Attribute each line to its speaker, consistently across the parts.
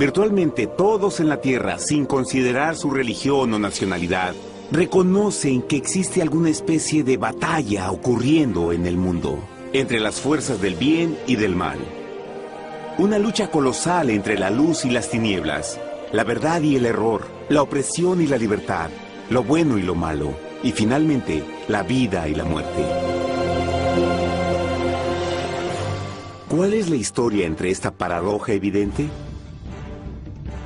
Speaker 1: Virtualmente todos en la Tierra, sin considerar su religión o nacionalidad, reconocen que existe alguna especie de batalla ocurriendo en el mundo, entre las fuerzas del bien y del mal. Una lucha colosal entre la luz y las tinieblas, la verdad y el error, la opresión y la libertad, lo bueno y lo malo, y finalmente, la vida y la muerte. ¿Cuál es la historia entre esta paradoja evidente?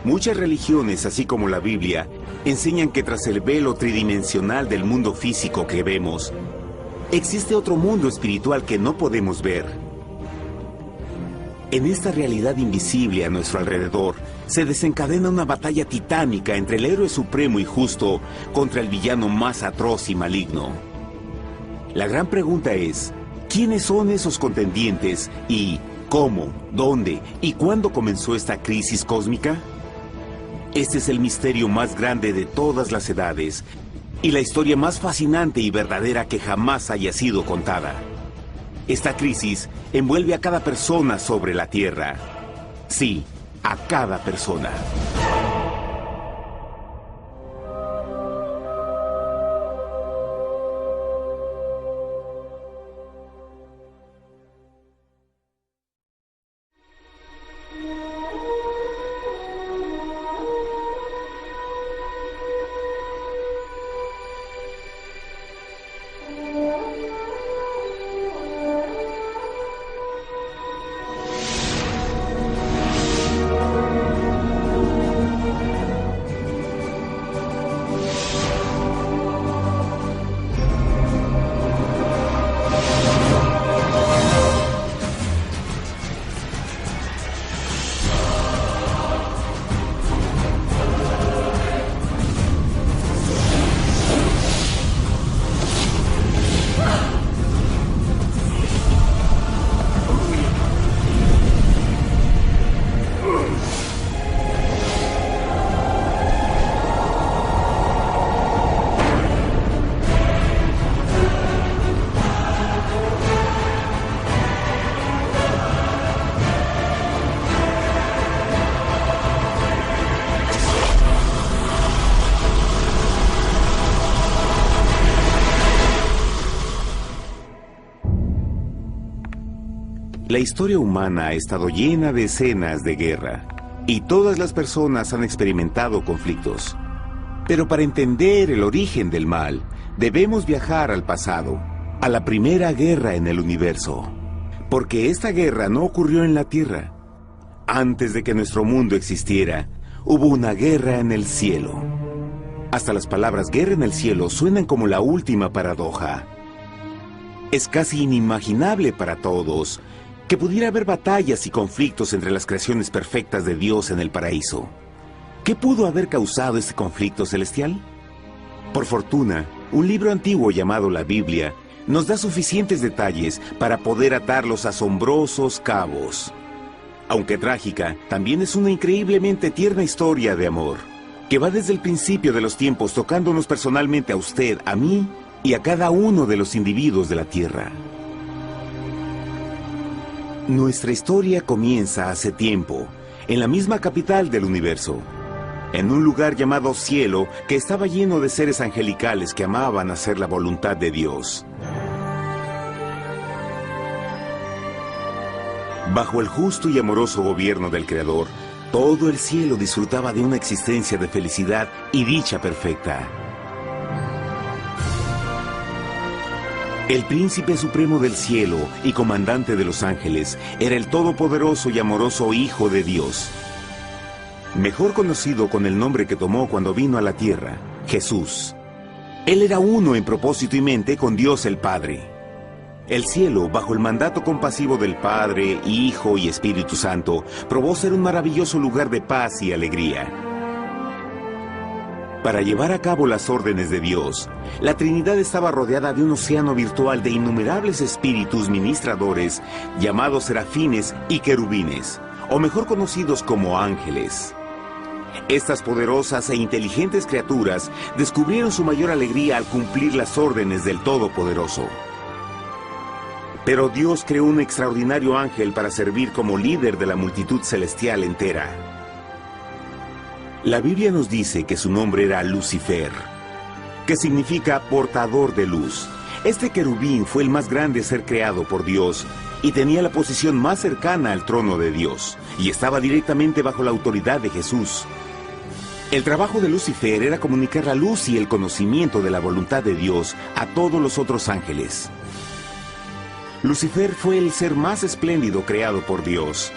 Speaker 1: Muchas religiones, así como la Biblia, enseñan que tras el velo tridimensional del mundo físico que vemos, existe otro mundo espiritual que no podemos ver. En esta realidad invisible a nuestro alrededor, se desencadena una batalla titánica entre el héroe supremo y justo contra el villano más atroz y maligno. La gran pregunta es, ¿quiénes son esos contendientes y cómo, dónde y cuándo comenzó esta crisis cósmica? Este es el misterio más grande de todas las edades y la historia más fascinante y verdadera que jamás haya sido contada. Esta crisis envuelve a cada persona sobre la Tierra. Sí, a cada persona. La historia humana ha estado llena de escenas de guerra, y todas las personas han experimentado conflictos. Pero para entender el origen del mal, debemos viajar al pasado, a la primera guerra en el universo. Porque esta guerra no ocurrió en la Tierra. Antes de que nuestro mundo existiera, hubo una guerra en el cielo. Hasta las palabras guerra en el cielo suenan como la última paradoja. Es casi inimaginable para todos que pudiera haber batallas y conflictos entre las creaciones perfectas de Dios en el paraíso. ¿Qué pudo haber causado este conflicto celestial? Por fortuna, un libro antiguo llamado la Biblia nos da suficientes detalles para poder atar los asombrosos cabos. Aunque trágica, también es una increíblemente tierna historia de amor, que va desde el principio de los tiempos tocándonos personalmente a usted, a mí y a cada uno de los individuos de la Tierra. Nuestra historia comienza hace tiempo, en la misma capital del universo, en un lugar llamado Cielo, que estaba lleno de seres angelicales que amaban hacer la voluntad de Dios. Bajo el justo y amoroso gobierno del Creador, todo el cielo disfrutaba de una existencia de felicidad y dicha perfecta. El príncipe supremo del cielo y comandante de los ángeles era el todopoderoso y amoroso Hijo de Dios, mejor conocido con el nombre que tomó cuando vino a la tierra, Jesús. Él era uno en propósito y mente con Dios el Padre. El cielo, bajo el mandato compasivo del Padre, Hijo y Espíritu Santo, probó ser un maravilloso lugar de paz y alegría. Para llevar a cabo las órdenes de Dios, la Trinidad estaba rodeada de un océano virtual de innumerables espíritus ministradores llamados serafines y querubines, o mejor conocidos como ángeles. Estas poderosas e inteligentes criaturas descubrieron su mayor alegría al cumplir las órdenes del Todopoderoso. Pero Dios creó un extraordinario ángel para servir como líder de la multitud celestial entera. La Biblia nos dice que su nombre era Lucifer, que significa portador de luz. Este querubín fue el más grande ser creado por Dios y tenía la posición más cercana al trono de Dios, y estaba directamente bajo la autoridad de Jesús. El trabajo de Lucifer era comunicar la luz y el conocimiento de la voluntad de Dios a todos los otros ángeles. Lucifer fue el ser más espléndido creado por Dios.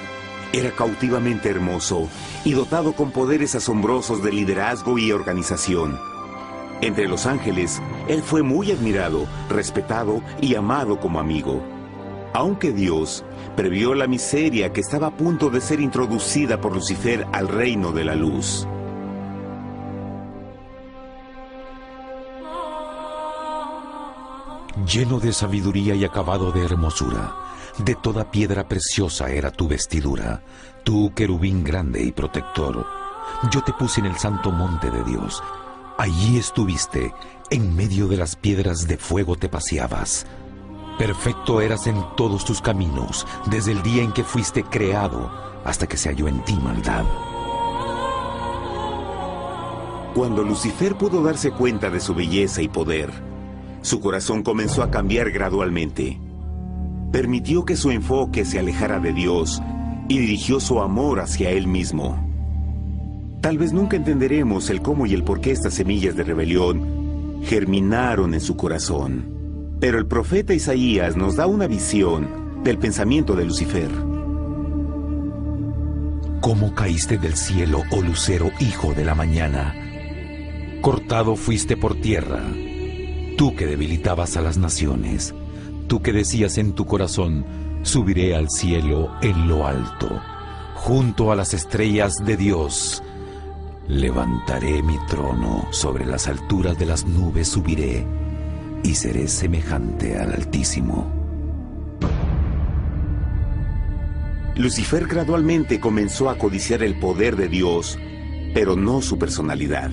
Speaker 1: Era cautivamente hermoso y dotado con poderes asombrosos de liderazgo y organización. Entre los ángeles, él fue muy admirado, respetado y amado como amigo. Aunque Dios previó la miseria que estaba a punto de ser introducida por Lucifer al reino de la luz.
Speaker 2: Lleno de sabiduría y acabado de hermosura, de toda piedra preciosa era tu vestidura, tú querubín grande y protector. Yo te puse en el santo monte de Dios. Allí estuviste, en medio de las piedras de fuego te paseabas. Perfecto eras en todos tus caminos, desde el día en que fuiste creado, hasta que se halló en ti maldad.
Speaker 1: Cuando Lucifer pudo darse cuenta de su belleza y poder, su corazón comenzó a cambiar gradualmente. Permitió que su enfoque se alejara de Dios y dirigió su amor hacia él mismo. Tal vez nunca entenderemos el cómo y el por qué estas semillas de rebelión germinaron en su corazón. Pero el profeta Isaías nos da una visión del pensamiento de Lucifer.
Speaker 2: ¿Cómo caíste del cielo, oh lucero, hijo de la mañana? Cortado fuiste por tierra, tú que debilitabas a las naciones, tú que decías en tu corazón, subiré al cielo en lo alto, junto a las estrellas de Dios. Levantaré mi trono, sobre las alturas de las nubes subiré, y seré semejante al Altísimo.
Speaker 1: Lucifer gradualmente comenzó a codiciar el poder de Dios, pero no su personalidad.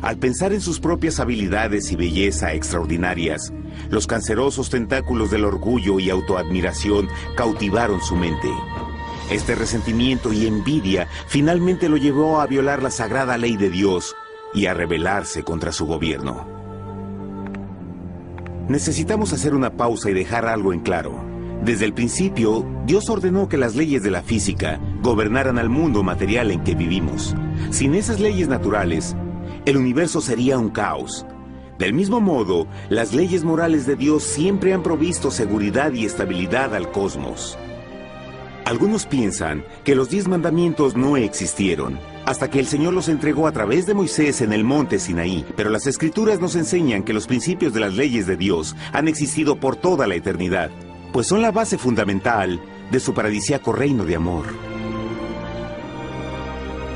Speaker 1: Al pensar en sus propias habilidades y belleza extraordinarias, los cancerosos tentáculos del orgullo y autoadmiración cautivaron su mente. Este resentimiento y envidia finalmente lo llevó a violar la sagrada ley de Dios y a rebelarse contra su gobierno. Necesitamos hacer una pausa y dejar algo en claro. Desde el principio, Dios ordenó que las leyes de la física gobernaran al mundo material en que vivimos. Sin esas leyes naturales, el universo sería un caos. Del mismo modo, las leyes morales de Dios siempre han provisto seguridad y estabilidad al cosmos. Algunos piensan que los 10 mandamientos no existieron, hasta que el Señor los entregó a través de Moisés en el monte Sinaí. Pero las Escrituras nos enseñan que los principios de las leyes de Dios han existido por toda la eternidad, pues son la base fundamental de su paradisíaco reino de amor.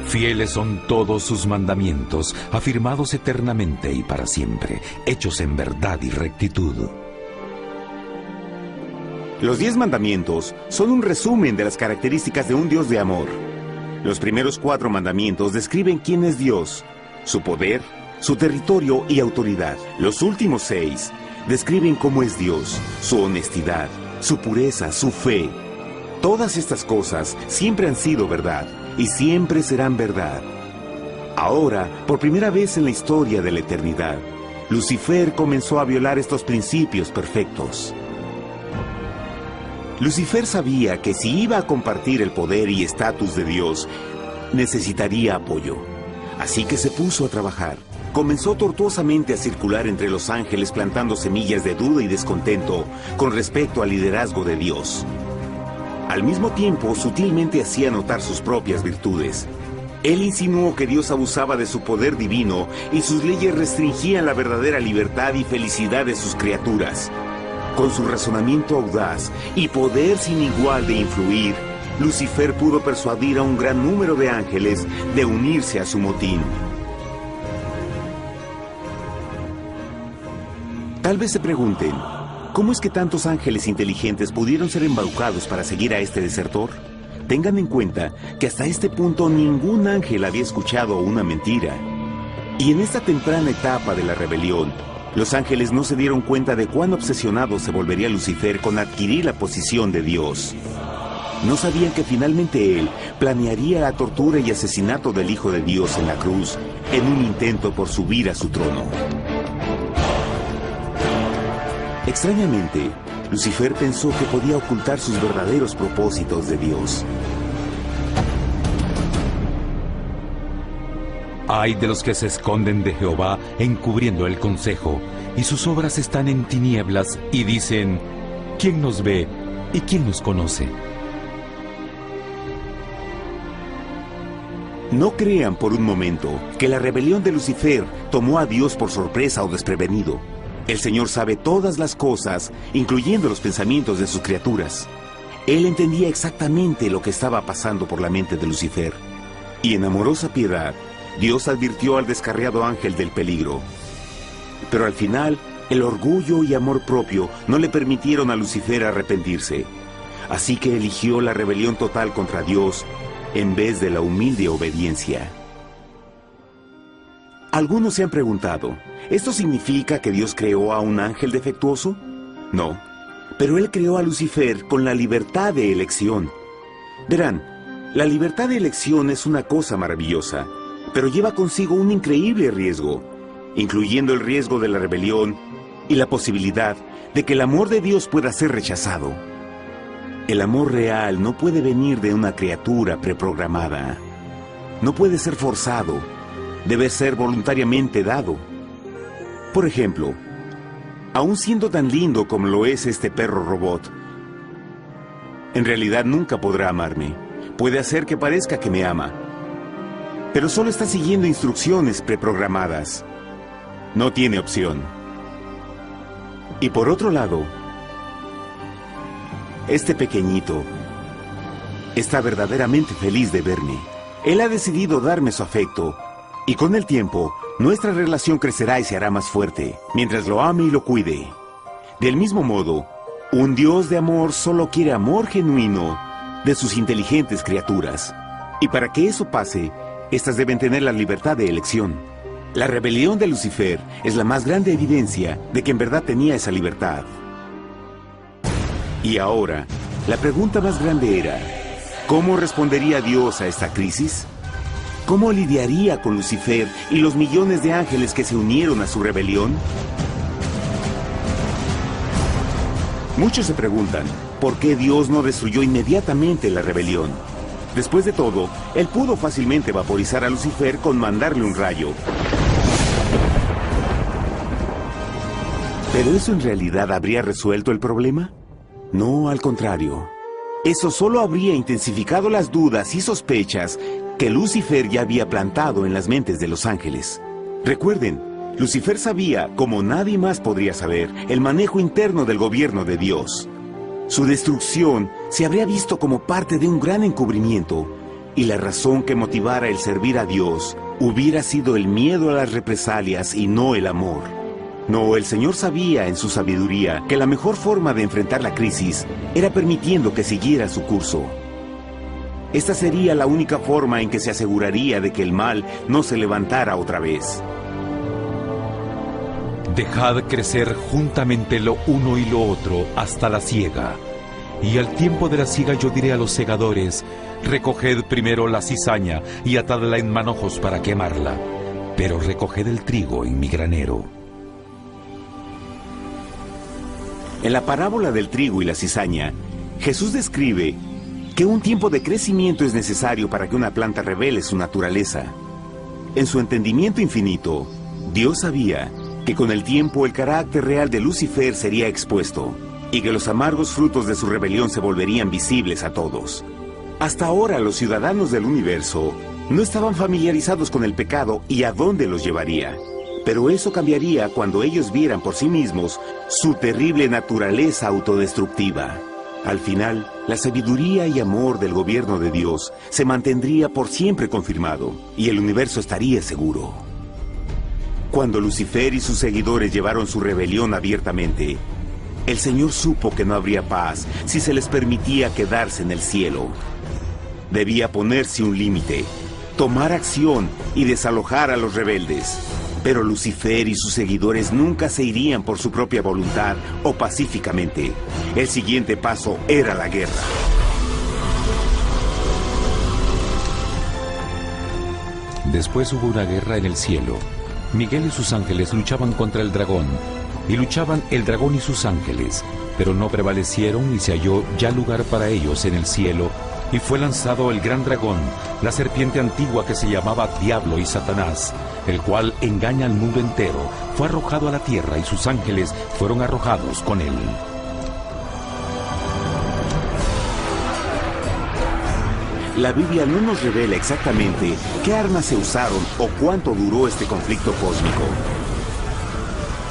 Speaker 2: Fieles son todos sus mandamientos, afirmados eternamente y para siempre, hechos en verdad y rectitud.
Speaker 1: Los 10 mandamientos son un resumen de las características de un Dios de amor. Los primeros 4 mandamientos describen quién es Dios, su poder, su territorio y autoridad. Los últimos 6 describen cómo es Dios, su honestidad, su pureza, su fe. Todas estas cosas siempre han sido verdad y siempre serán verdad. Ahora, por primera vez en la historia de la eternidad, Lucifer comenzó a violar estos principios perfectos. Lucifer sabía que si iba a compartir el poder y estatus de Dios, necesitaría apoyo. Así que se puso a trabajar. Comenzó tortuosamente a circular entre los ángeles plantando semillas de duda y descontento con respecto al liderazgo de Dios. Al mismo tiempo, sutilmente hacía notar sus propias virtudes. Él insinuó que Dios abusaba de su poder divino y sus leyes restringían la verdadera libertad y felicidad de sus criaturas. Con su razonamiento audaz y poder sin igual de influir, Lucifer pudo persuadir a un gran número de ángeles de unirse a su motín. Tal vez se pregunten, ¿cómo es que tantos ángeles inteligentes pudieron ser embaucados para seguir a este desertor? Tengan en cuenta que hasta este punto ningún ángel había escuchado una mentira. Y en esta temprana etapa de la rebelión, los ángeles no se dieron cuenta de cuán obsesionado se volvería Lucifer con adquirir la posición de Dios. No sabían que finalmente él planearía la tortura y asesinato del Hijo de Dios en la cruz en un intento por subir a su trono. Extrañamente, Lucifer pensó que podía ocultar sus verdaderos propósitos de Dios.
Speaker 2: Ay de los que se esconden de Jehová encubriendo el consejo, y sus obras están en tinieblas, y dicen: ¿quién nos ve y quién nos conoce?
Speaker 1: No crean por un momento que la rebelión de Lucifer tomó a Dios por sorpresa o desprevenido. El Señor sabe todas las cosas, incluyendo los pensamientos de sus criaturas. Él entendía exactamente lo que estaba pasando por la mente de Lucifer. Y en amorosa piedad, Dios advirtió al descarriado ángel del peligro. Pero al final, el orgullo y amor propio no le permitieron a Lucifer arrepentirse. Así que eligió la rebelión total contra Dios en vez de la humilde obediencia. Algunos se han preguntado, ¿esto significa que Dios creó a un ángel defectuoso? No, pero Él creó a Lucifer con la libertad de elección. Verán, la libertad de elección es una cosa maravillosa, pero lleva consigo un increíble riesgo, incluyendo el riesgo de la rebelión y la posibilidad de que el amor de Dios pueda ser rechazado. El amor real no puede venir de una criatura preprogramada. No puede ser forzado. Debe ser voluntariamente dado. Por ejemplo, aun siendo tan lindo como lo es este perro robot, en realidad nunca podrá amarme. Puede hacer que parezca que me ama, pero solo está siguiendo instrucciones preprogramadas. No tiene opción. Y por otro lado, este pequeñito está verdaderamente feliz de verme. Él ha decidido darme su afecto, y con el tiempo, nuestra relación crecerá y se hará más fuerte, mientras lo ame y lo cuide. Del mismo modo, un Dios de amor solo quiere amor genuino de sus inteligentes criaturas. Y para que eso pase, estas deben tener la libertad de elección. La rebelión de Lucifer es la más grande evidencia de que en verdad tenía esa libertad. Y ahora, la pregunta más grande era, ¿cómo respondería Dios a esta crisis? ¿Cómo lidiaría con Lucifer y los millones de ángeles que se unieron a su rebelión? Muchos se preguntan, ¿por qué Dios no destruyó inmediatamente la rebelión? Después de todo, Él pudo fácilmente vaporizar a Lucifer con mandarle un rayo. ¿Pero eso en realidad habría resuelto el problema? No, al contrario. Eso solo habría intensificado las dudas y sospechas que Lucifer ya había plantado en las mentes de los ángeles. Recuerden, Lucifer sabía, como nadie más podría saber, el manejo interno del gobierno de Dios. Su destrucción se habría visto como parte de un gran encubrimiento, y la razón que motivara el servir a Dios hubiera sido el miedo a las represalias y no el amor. No, el Señor sabía en su sabiduría que la mejor forma de enfrentar la crisis era permitiendo que siguiera su curso. Esta sería la única forma en que se aseguraría de que el mal no se levantara otra vez.
Speaker 2: Dejad crecer juntamente lo uno y lo otro hasta la siega. Y al tiempo de la siega yo diré a los segadores: recoged primero la cizaña y atadla en manojos para quemarla, pero recoged el trigo en mi granero.
Speaker 1: En la parábola del trigo y la cizaña, Jesús describe que un tiempo de crecimiento es necesario para que una planta revele su naturaleza. En su entendimiento infinito, Dios sabía que con el tiempo el carácter real de Lucifer sería expuesto y que los amargos frutos de su rebelión se volverían visibles a todos. Hasta ahora los ciudadanos del universo no estaban familiarizados con el pecado y a dónde los llevaría. Pero eso cambiaría cuando ellos vieran por sí mismos su terrible naturaleza autodestructiva. Al final, la sabiduría y amor del gobierno de Dios se mantendría por siempre confirmado y el universo estaría seguro. Cuando Lucifer y sus seguidores llevaron su rebelión abiertamente, el Señor supo que no habría paz si se les permitía quedarse en el cielo. Debía ponerse un límite, tomar acción y desalojar a los rebeldes. Pero Lucifer y sus seguidores nunca se irían por su propia voluntad o pacíficamente. El siguiente paso era la guerra.
Speaker 2: Después hubo una guerra en el cielo. Miguel y sus ángeles luchaban contra el dragón, y luchaban el dragón y sus ángeles, pero no prevalecieron y se halló ya lugar para ellos en el cielo, y fue lanzado el gran dragón, la serpiente antigua que se llamaba Diablo y Satanás, el cual engaña al mundo entero. Fue arrojado a la tierra y sus ángeles fueron arrojados con él.
Speaker 1: La Biblia no nos revela exactamente qué armas se usaron o cuánto duró este conflicto cósmico.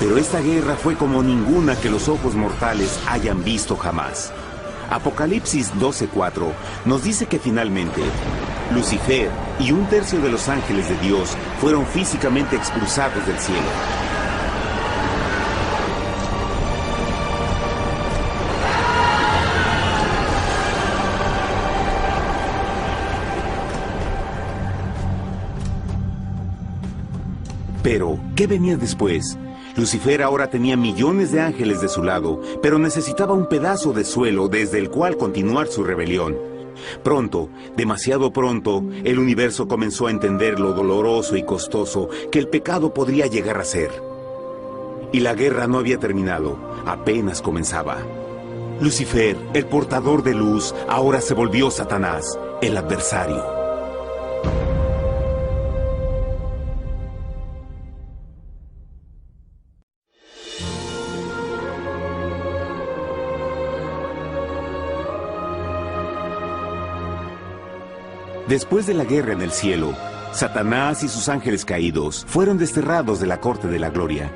Speaker 1: Pero esta guerra fue como ninguna que los ojos mortales hayan visto jamás. Apocalipsis 12:4 nos dice que finalmente Lucifer y un tercio de los ángeles de Dios fueron físicamente expulsados del cielo. Pero, ¿qué venía después? Lucifer ahora tenía millones de ángeles de su lado, pero necesitaba un pedazo de suelo desde el cual continuar su rebelión. Pronto, demasiado pronto, el universo comenzó a entender lo doloroso y costoso que el pecado podría llegar a ser. Y la guerra no había terminado, apenas comenzaba. Lucifer, el portador de luz, ahora se volvió Satanás, el adversario. Después de la guerra en el cielo, Satanás y sus ángeles caídos fueron desterrados de la corte de la gloria.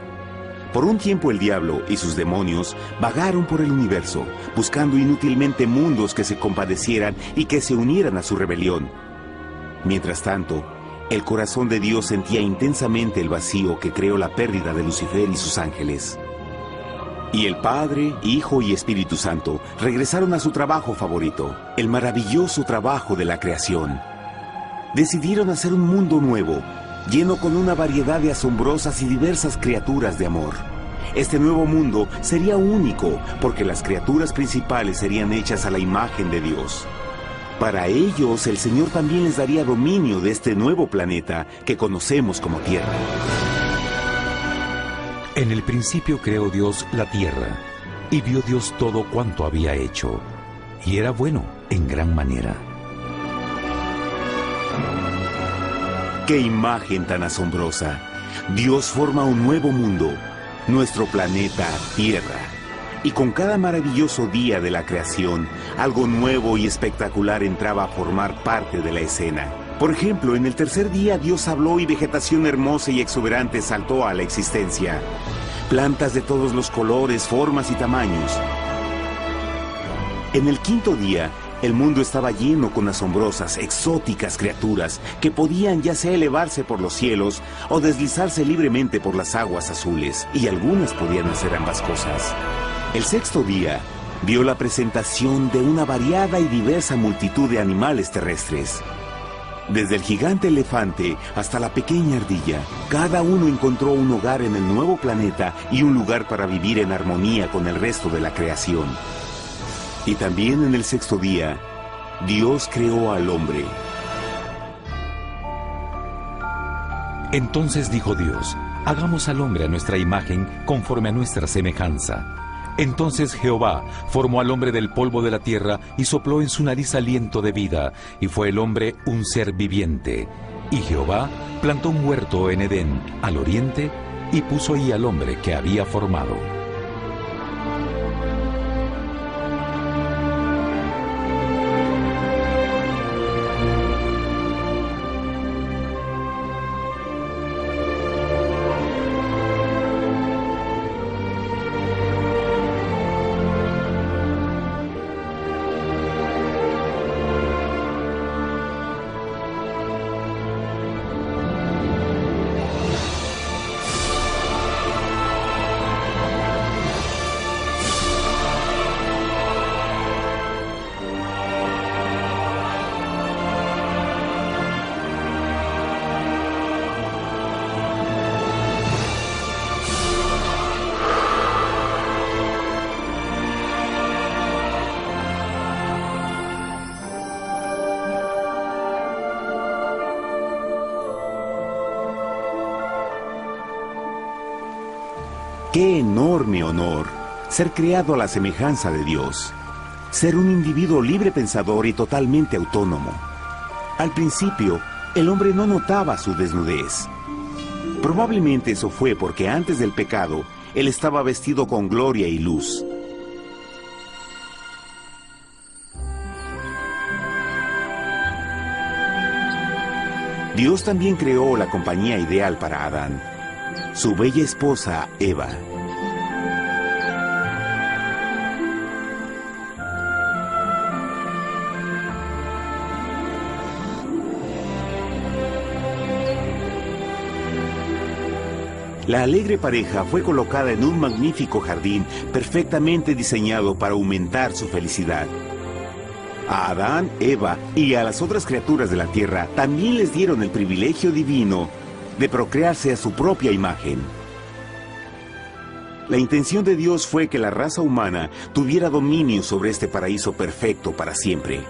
Speaker 1: Por un tiempo el diablo y sus demonios vagaron por el universo, buscando inútilmente mundos que se compadecieran y que se unieran a su rebelión. Mientras tanto, el corazón de Dios sentía intensamente el vacío que creó la pérdida de Lucifer y sus ángeles. Y el Padre, Hijo y Espíritu Santo regresaron a su trabajo favorito, el maravilloso trabajo de la creación. Decidieron hacer un mundo nuevo, lleno con una variedad de asombrosas y diversas criaturas de amor. Este nuevo mundo sería único, porque las criaturas principales serían hechas a la imagen de Dios. Para ellos, el Señor también les daría dominio de este nuevo planeta que conocemos como Tierra.
Speaker 2: En el principio creó Dios la tierra, y vio Dios todo cuanto había hecho, y era bueno en gran manera.
Speaker 1: ¡Qué imagen tan asombrosa! Dios forma un nuevo mundo, nuestro planeta Tierra. Y con cada maravilloso día de la creación, algo nuevo y espectacular entraba a formar parte de la escena. Por ejemplo, en el tercer día Dios habló y vegetación hermosa y exuberante saltó a la existencia. Plantas de todos los colores, formas y tamaños. En el quinto día, el mundo estaba lleno con asombrosas, exóticas criaturas que podían ya sea elevarse por los cielos o deslizarse libremente por las aguas azules, y algunas podían hacer ambas cosas. El sexto día vio la presentación de una variada y diversa multitud de animales terrestres. Desde el gigante elefante hasta la pequeña ardilla, cada uno encontró un hogar en el nuevo planeta y un lugar para vivir en armonía con el resto de la creación. Y también en el sexto día, Dios creó al hombre.
Speaker 2: Entonces dijo Dios: hagamos al hombre a nuestra imagen, conforme a nuestra semejanza. Entonces Jehová formó al hombre del polvo de la tierra y sopló en su nariz aliento de vida, y fue el hombre un ser viviente. Y Jehová plantó un huerto en Edén, al oriente, y puso ahí al hombre que había formado.
Speaker 1: ¡Qué enorme honor! Ser creado a la semejanza de Dios. Ser un individuo libre pensador y totalmente autónomo. Al principio, el hombre no notaba su desnudez. Probablemente eso fue porque antes del pecado, él estaba vestido con gloria y luz. Dios también creó la compañía ideal para Adán, su bella esposa Eva. La alegre pareja fue colocada en un magnífico jardín perfectamente diseñado para aumentar su felicidad. A Adán, Eva y a las otras criaturas de la tierra también les dieron el privilegio divino de procrearse a su propia imagen. La intención de Dios fue que la raza humana tuviera dominio sobre este paraíso perfecto para siempre.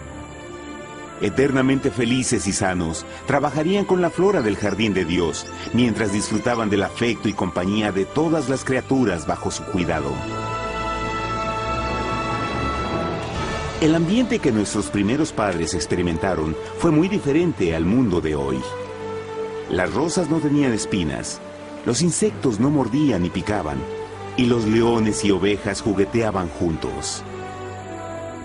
Speaker 1: Eternamente felices y sanos, trabajarían con la flora del jardín de Dios, mientras disfrutaban del afecto y compañía de todas las criaturas bajo su cuidado. El ambiente que nuestros primeros padres experimentaron fue muy diferente al mundo de hoy. Las rosas no tenían espinas, los insectos no mordían ni picaban, y los leones y ovejas jugueteaban juntos.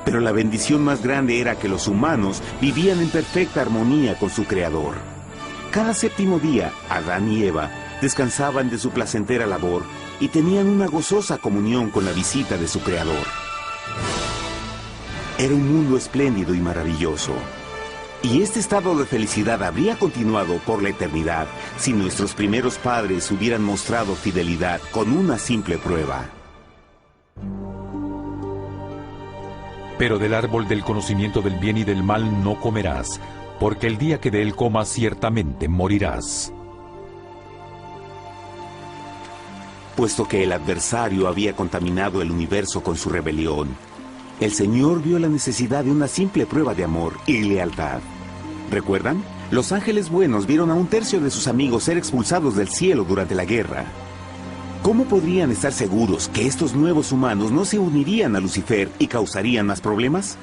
Speaker 1: Pero la bendición más grande era que los humanos vivían en perfecta armonía con su Creador. Cada séptimo día, Adán y Eva descansaban de su placentera labor y tenían una gozosa comunión con la visita de su Creador. Era un mundo espléndido y maravilloso. Y este estado de felicidad habría continuado por la eternidad si nuestros primeros padres hubieran mostrado fidelidad con una simple prueba.
Speaker 2: Pero del árbol del conocimiento del bien y del mal no comerás, porque el día que de él comas ciertamente morirás.
Speaker 1: Puesto que el adversario había contaminado el universo con su rebelión, el Señor vio la necesidad de una simple prueba de amor y lealtad. ¿Recuerdan? Los ángeles buenos vieron a un tercio de sus amigos ser expulsados del cielo durante la guerra. ¿Cómo podrían estar seguros que estos nuevos humanos no se unirían a Lucifer y causarían más problemas?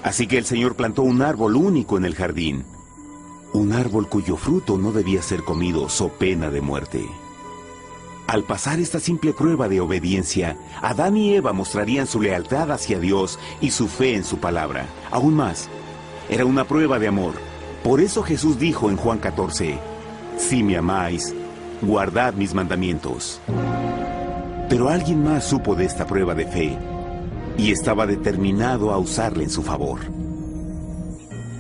Speaker 1: Así que el Señor plantó un árbol único en el jardín. Un árbol cuyo fruto no debía ser comido so pena de muerte. Al pasar esta simple prueba de obediencia, Adán y Eva mostrarían su lealtad hacia Dios y su fe en su palabra. Aún más, era una prueba de amor. Por eso Jesús dijo en Juan 14, «Si me amáis, guardad mis mandamientos». Pero alguien más supo de esta prueba de fe y estaba determinado a usarla en su favor.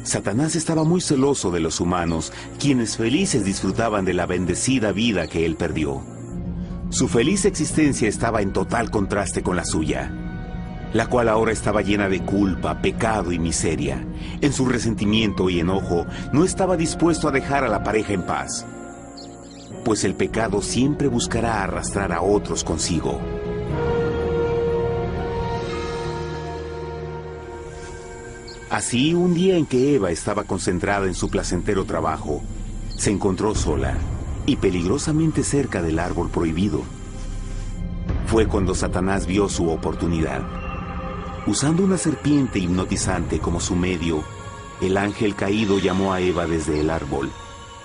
Speaker 1: Satanás estaba muy celoso de los humanos, quienes felices disfrutaban de la bendecida vida que él perdió. Su feliz existencia estaba en total contraste con la suya, la cual ahora estaba llena de culpa, pecado y miseria. En su resentimiento y enojo, no estaba dispuesto a dejar a la pareja en paz, pues el pecado siempre buscará arrastrar a otros consigo. Así, un día en que Eva estaba concentrada en su placentero trabajo, se encontró sola y peligrosamente cerca del árbol prohibido. Fue cuando Satanás vio su oportunidad. Usando una serpiente hipnotizante como su medio, el ángel caído llamó a Eva desde el árbol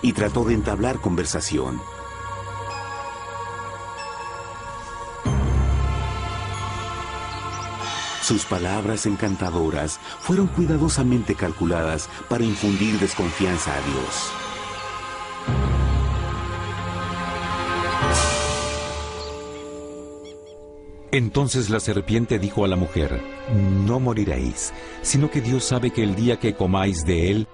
Speaker 1: y trató de entablar conversación. Sus palabras encantadoras fueron cuidadosamente calculadas para infundir desconfianza a Dios.
Speaker 2: Entonces la serpiente dijo a la mujer, «No moriréis, sino que Dios sabe que el día que comáis de él,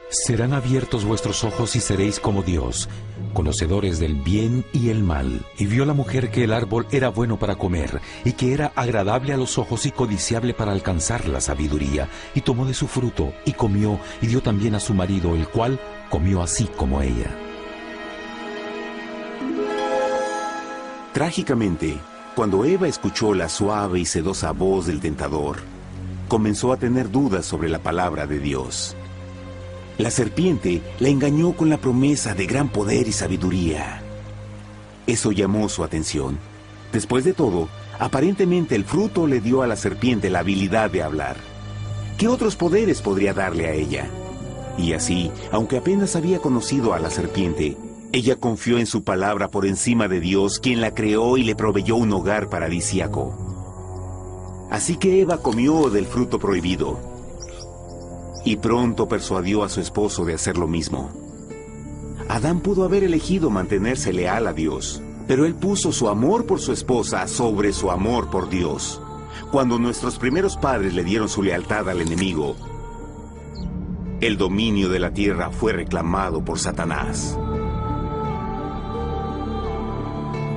Speaker 2: serán abiertos vuestros ojos y seréis como Dios, conocedores del bien y el mal». Y vio la mujer que el árbol era bueno para comer, y que era agradable a los ojos y codiciable para alcanzar la sabiduría, y tomó de su fruto, y comió, y dio también a su marido, el cual comió así como ella.
Speaker 1: Trágicamente, cuando Eva escuchó la suave y sedosa voz del tentador, comenzó a tener dudas sobre la palabra de Dios. La serpiente la engañó con la promesa de gran poder y sabiduría. Eso llamó su atención. Después de todo, aparentemente el fruto le dio a la serpiente la habilidad de hablar. ¿Qué otros poderes podría darle a ella? Y así, aunque apenas había conocido a la serpiente, ella confió en su palabra por encima de Dios, quien la creó y le proveyó un hogar paradisíaco. Así que Eva comió del fruto prohibido y pronto persuadió a su esposo de hacer lo mismo. Adán pudo haber elegido mantenerse leal a Dios, pero él puso su amor por su esposa sobre su amor por Dios. Cuando nuestros primeros padres le dieron su lealtad al enemigo, el dominio de la tierra fue reclamado por Satanás.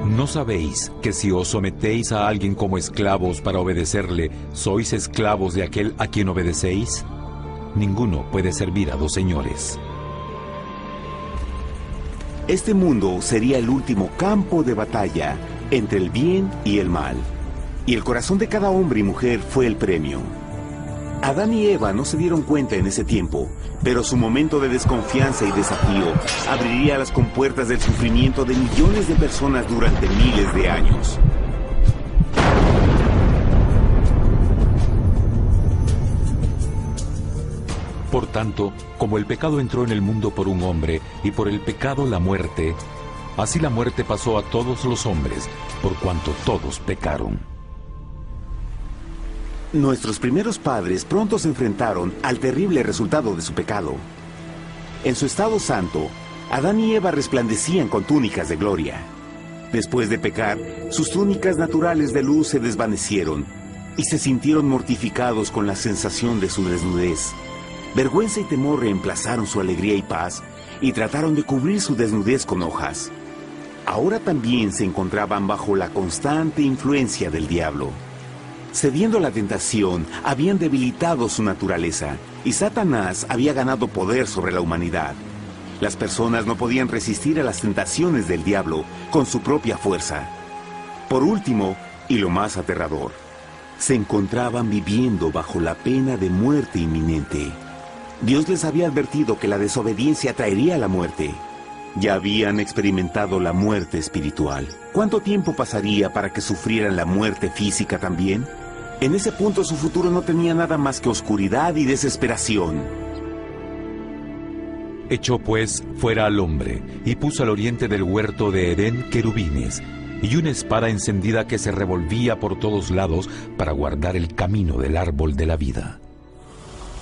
Speaker 2: ¿No sabéis que si os sometéis a alguien como esclavos para obedecerle, sois esclavos de aquel a quien obedecéis? Ninguno puede servir a dos señores.
Speaker 1: Este mundo sería el último campo de batalla entre el bien y el mal. Y el corazón de cada hombre y mujer fue el premio. Adán y Eva no se dieron cuenta en ese tiempo, pero su momento de desconfianza y desafío abriría las compuertas del sufrimiento de millones de personas durante miles de años.
Speaker 2: Por tanto, como el pecado entró en el mundo por un hombre, y por el pecado la muerte, así la muerte pasó a todos los hombres, por cuanto todos pecaron.
Speaker 1: Nuestros primeros padres pronto se enfrentaron al terrible resultado de su pecado. En su estado santo, Adán y Eva resplandecían con túnicas de gloria. Después de pecar, sus túnicas naturales de luz se desvanecieron y se sintieron mortificados con la sensación de su desnudez. Vergüenza y temor reemplazaron su alegría y paz y trataron de cubrir su desnudez con hojas. Ahora también se encontraban bajo la constante influencia del diablo. Cediendo a la tentación, habían debilitado su naturaleza y Satanás había ganado poder sobre la humanidad. Las personas no podían resistir a las tentaciones del diablo con su propia fuerza. Por último, y lo más aterrador, se encontraban viviendo bajo la pena de muerte inminente. Dios les había advertido que la desobediencia traería la muerte. Ya habían experimentado la muerte espiritual. ¿Cuánto tiempo pasaría para que sufrieran la muerte física también? En ese punto su futuro no tenía nada más que oscuridad y desesperación.
Speaker 2: Echó pues fuera al hombre, y puso al oriente del huerto de Edén querubines, y una espada encendida que se revolvía por todos lados para guardar el camino del árbol de la vida.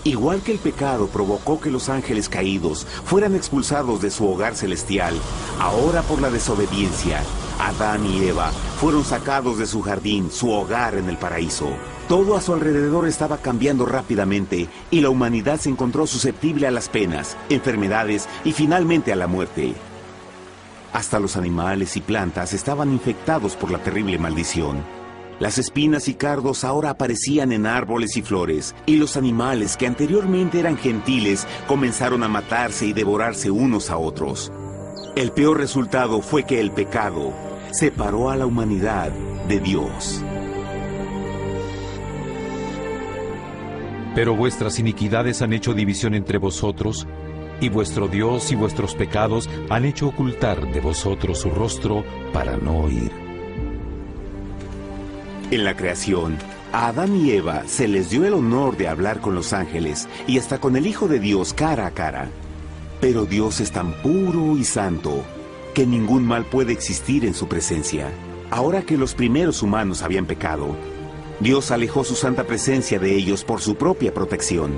Speaker 1: Igual que el pecado provocó que los ángeles caídos fueran expulsados de su hogar celestial, ahora por la desobediencia, Adán y Eva fueron sacados de su jardín, su hogar en el paraíso. Todo a su alrededor estaba cambiando rápidamente y la humanidad se encontró susceptible a las penas, enfermedades y finalmente a la muerte. Hasta los animales y plantas estaban infectados por la terrible maldición. Las espinas y cardos ahora aparecían en árboles y flores, y los animales que anteriormente eran gentiles comenzaron a matarse y devorarse unos a otros. El peor resultado fue que el pecado separó a la humanidad de Dios.
Speaker 2: Pero vuestras iniquidades han hecho división entre vosotros, y vuestro Dios y vuestros pecados han hecho ocultar de vosotros su rostro para no oír.
Speaker 1: En la creación, a Adán y Eva se les dio el honor de hablar con los ángeles y hasta con el Hijo de Dios cara a cara. Pero Dios es tan puro y santo que ningún mal puede existir en su presencia. Ahora que los primeros humanos habían pecado, Dios alejó su santa presencia de ellos por su propia protección.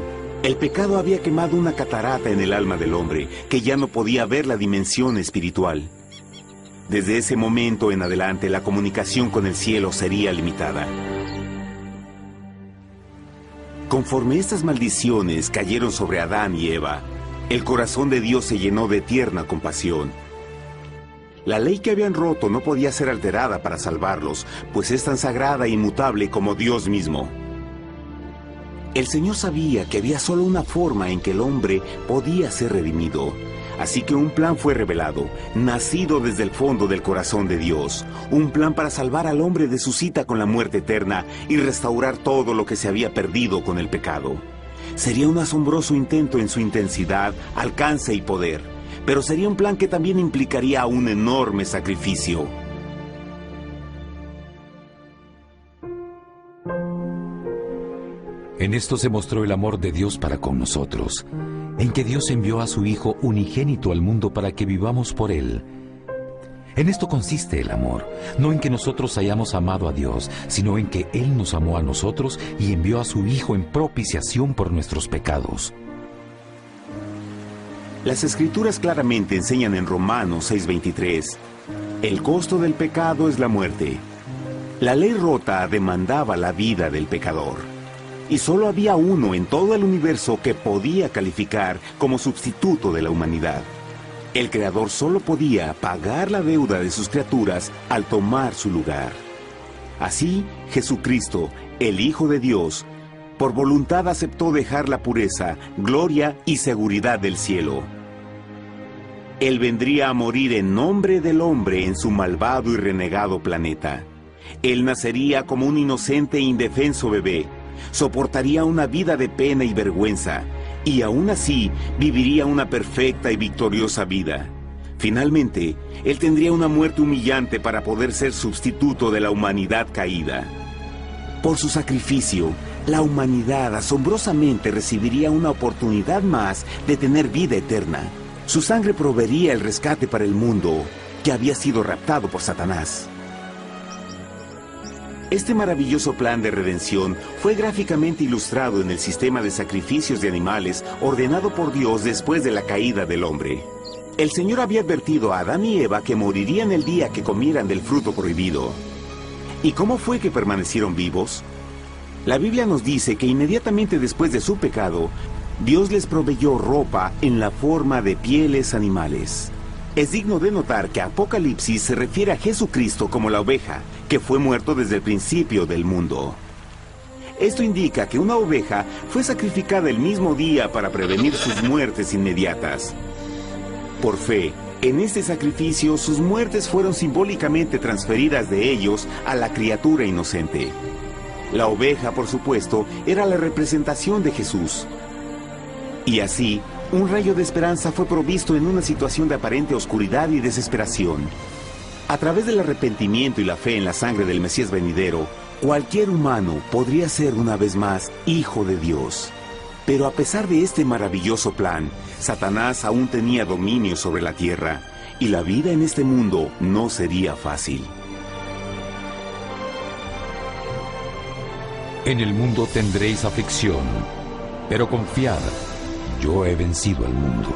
Speaker 1: El pecado había quemado una catarata en el alma del hombre que ya no podía ver la dimensión espiritual. Desde ese momento en adelante, la comunicación con el cielo sería limitada. Conforme estas maldiciones cayeron sobre Adán y Eva, el corazón de Dios se llenó de tierna compasión. La ley que habían roto no podía ser alterada para salvarlos, pues es tan sagrada e inmutable como Dios mismo. El Señor sabía que había solo una forma en que el hombre podía ser redimido. Así que un plan fue revelado, nacido desde el fondo del corazón de Dios. Un plan para salvar al hombre de su cita con la muerte eterna y restaurar todo lo que se había perdido con el pecado. Sería un asombroso intento en su intensidad, alcance y poder, pero sería un plan que también implicaría un enorme sacrificio.
Speaker 2: En esto se mostró el amor de Dios para con nosotros, en que Dios envió a su Hijo unigénito al mundo para que vivamos por Él. En esto consiste el amor, no en que nosotros hayamos amado a Dios, sino en que Él nos amó a nosotros y envió a su Hijo en propiciación por nuestros pecados.
Speaker 1: Las Escrituras claramente enseñan en Romanos 6:23, el costo del pecado es la muerte. La ley rota demandaba la vida del pecador, y solo había uno en todo el universo que podía calificar como sustituto de la humanidad. El Creador solo podía pagar la deuda de sus criaturas al tomar su lugar. Así, Jesucristo, el Hijo de Dios, por voluntad aceptó dejar la pureza, gloria y seguridad del cielo. Él vendría a morir en nombre del hombre en su malvado y renegado planeta. Él nacería como un inocente e indefenso bebé, soportaría una vida de pena y vergüenza, y aún así viviría una perfecta y victoriosa vida. Finalmente, Él tendría una muerte humillante para poder ser sustituto de la humanidad caída. Por su sacrificio, la humanidad asombrosamente recibiría una oportunidad más de tener vida eterna. Su sangre proveería el rescate para el mundo que había sido raptado por Satanás. Este maravilloso plan de redención fue gráficamente ilustrado en el sistema de sacrificios de animales ordenado por Dios después de la caída del hombre. El Señor había advertido a Adán y Eva que morirían el día que comieran del fruto prohibido. ¿Y cómo fue que permanecieron vivos? La Biblia nos dice que inmediatamente después de su pecado, Dios les proveyó ropa en la forma de pieles animales. Es digno de notar que Apocalipsis se refiere a Jesucristo como la oveja, que fue muerto desde el principio del mundo. Esto indica que una oveja fue sacrificada el mismo día para prevenir sus muertes inmediatas. Por fe, en este sacrificio sus muertes fueron simbólicamente transferidas de ellos a la criatura inocente. La oveja, por supuesto, era la representación de Jesús. Y así, un rayo de esperanza fue provisto en una situación de aparente oscuridad y desesperación. A través del arrepentimiento y la fe en la sangre del Mesías venidero, cualquier humano podría ser una vez más hijo de Dios. Pero a pesar de este maravilloso plan, Satanás aún tenía dominio sobre la tierra, y la vida en este mundo no sería fácil.
Speaker 2: En el mundo tendréis aflicción, pero confiad, yo he vencido al mundo.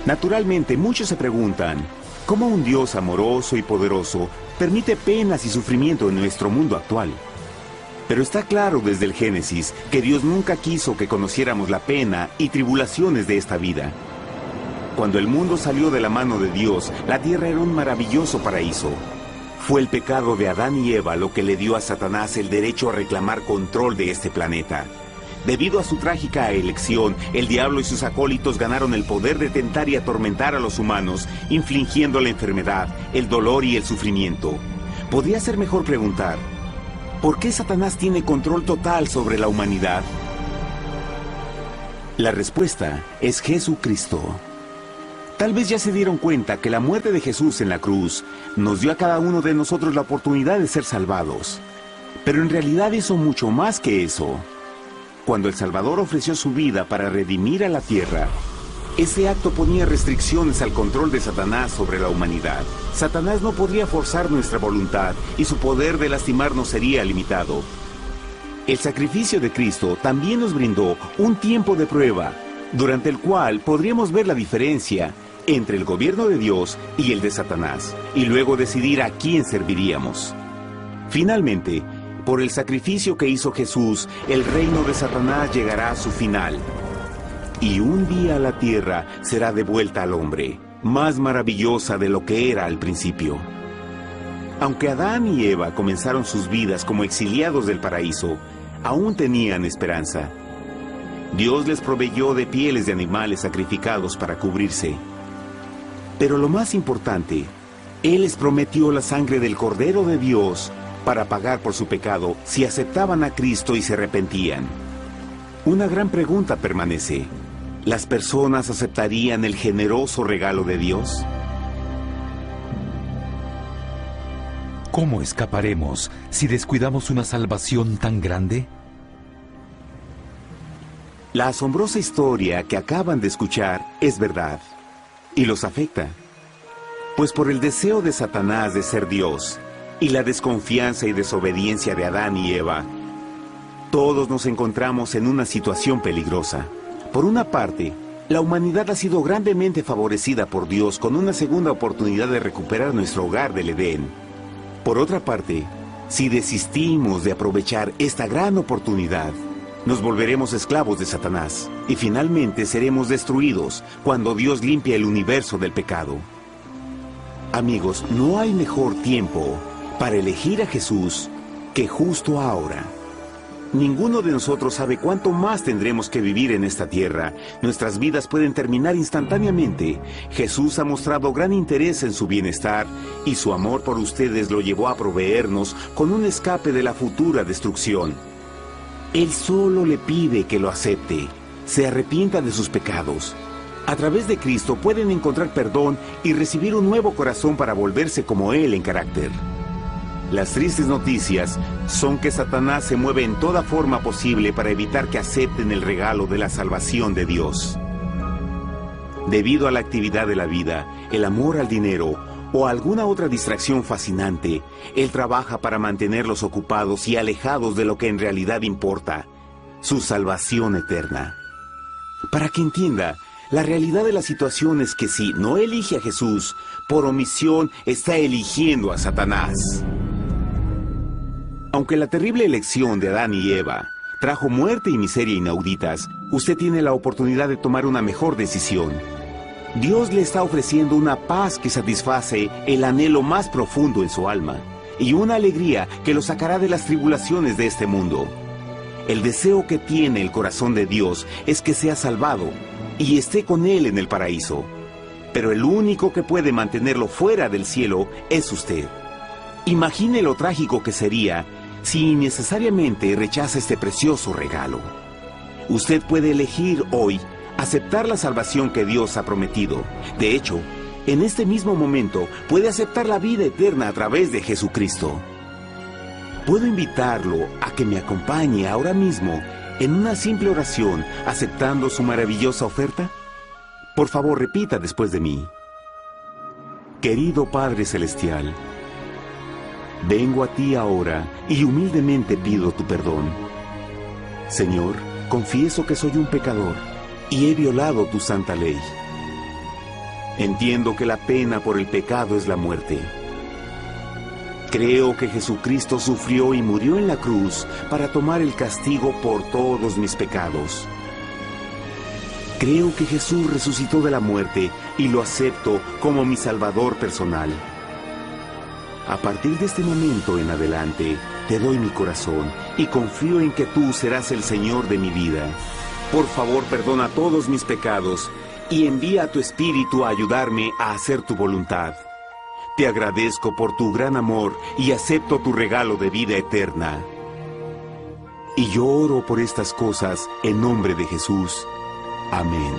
Speaker 1: Naturalmente, muchos se preguntan, ¿cómo un Dios amoroso y poderoso permite penas y sufrimiento en nuestro mundo actual? Pero está claro desde el Génesis que Dios nunca quiso que conociéramos la pena y tribulaciones de esta vida. Cuando el mundo salió de la mano de Dios, la tierra era un maravilloso paraíso. Fue el pecado de Adán y Eva lo que le dio a Satanás el derecho a reclamar control de este planeta. Debido a su trágica elección, el diablo y sus acólitos ganaron el poder de tentar y atormentar a los humanos, infligiendo la enfermedad, el dolor y el sufrimiento. Podría ser mejor preguntar, ¿por qué Satanás tiene control total sobre la humanidad? La respuesta es Jesucristo. Tal vez ya se dieron cuenta que la muerte de Jesús en la cruz nos dio a cada uno de nosotros la oportunidad de ser salvados. Pero en realidad hizo mucho más que eso. Cuando el Salvador ofreció su vida para redimir a la tierra, ese acto ponía restricciones al control de Satanás sobre la humanidad. Satanás no podría forzar nuestra voluntad y su poder de lastimarnos sería limitado. El sacrificio de Cristo también nos brindó un tiempo de prueba, durante el cual podríamos ver la diferencia entre el gobierno de Dios y el de Satanás, y luego decidir a quién serviríamos. Finalmente, por el sacrificio que hizo Jesús, el reino de Satanás llegará a su final. Y un día la tierra será devuelta al hombre, más maravillosa de lo que era al principio. Aunque Adán y Eva comenzaron sus vidas como exiliados del paraíso, aún tenían esperanza. Dios les proveyó de pieles de animales sacrificados para cubrirse. Pero lo más importante, Él les prometió la sangre del Cordero de Dios para pagar por su pecado si aceptaban a Cristo y se arrepentían. Una gran pregunta permanece. ¿Las personas aceptarían el generoso regalo de Dios?
Speaker 2: ¿Cómo escaparemos si descuidamos una salvación tan grande?
Speaker 1: La asombrosa historia que acaban de escuchar es verdad y los afecta. Pues por el deseo de Satanás de ser Dios y la desconfianza y desobediencia de Adán y Eva, todos nos encontramos en una situación peligrosa. Por una parte, la humanidad ha sido grandemente favorecida por Dios con una segunda oportunidad de recuperar nuestro hogar del Edén. Por otra parte, si desistimos de aprovechar esta gran oportunidad, nos volveremos esclavos de Satanás y finalmente seremos destruidos cuando Dios limpia el universo del pecado. Amigos, no hay mejor tiempo para elegir a Jesús que justo ahora. Ninguno de nosotros sabe cuánto más tendremos que vivir en esta tierra. Nuestras vidas pueden terminar instantáneamente. Jesús ha mostrado gran interés en su bienestar y su amor por ustedes lo llevó a proveernos con un escape de la futura destrucción. Él solo le pide que lo acepte, se arrepienta de sus pecados. A través de Cristo pueden encontrar perdón y recibir un nuevo corazón para volverse como Él en carácter. Las tristes noticias son que Satanás se mueve en toda forma posible para evitar que acepten el regalo de la salvación de Dios. Debido a la actividad de la vida, el amor al dinero o alguna otra distracción fascinante, Él trabaja para mantenerlos ocupados y alejados de lo que en realidad importa, su salvación eterna. Para que entienda, la realidad de la situación es que si no elige a Jesús, por omisión está eligiendo a Satanás. Aunque la terrible elección de Adán y Eva trajo muerte y miseria inauditas, usted tiene la oportunidad de tomar una mejor decisión. Dios le está ofreciendo una paz que satisface el anhelo más profundo en su alma y una alegría que lo sacará de las tribulaciones de este mundo. El deseo que tiene el corazón de Dios es que sea salvado y esté con Él en el paraíso. Pero el único que puede mantenerlo fuera del cielo es usted. Imagine lo trágico que sería si innecesariamente rechaza este precioso regalo. Usted puede elegir hoy aceptar la salvación que Dios ha prometido. De hecho, en este mismo momento puede aceptar la vida eterna a través de Jesucristo. ¿Puedo invitarlo a que me acompañe ahora mismo en una simple oración aceptando su maravillosa oferta? Por favor, repita después de mí. Querido Padre Celestial, vengo a ti ahora y humildemente pido tu perdón. Señor, confieso que soy un pecador y he violado tu santa ley. Entiendo que la pena por el pecado es la muerte. Creo que Jesucristo sufrió y murió en la cruz para tomar el castigo por todos mis pecados. Creo que Jesús resucitó de la muerte y lo acepto como mi Salvador personal. A partir de este momento en adelante, te doy mi corazón y confío en que tú serás el Señor de mi vida. Por favor, perdona todos mis pecados y envía a tu Espíritu a ayudarme a hacer tu voluntad. Te agradezco por tu gran amor y acepto tu regalo de vida eterna. Y yo oro por estas cosas en nombre de Jesús. Amén.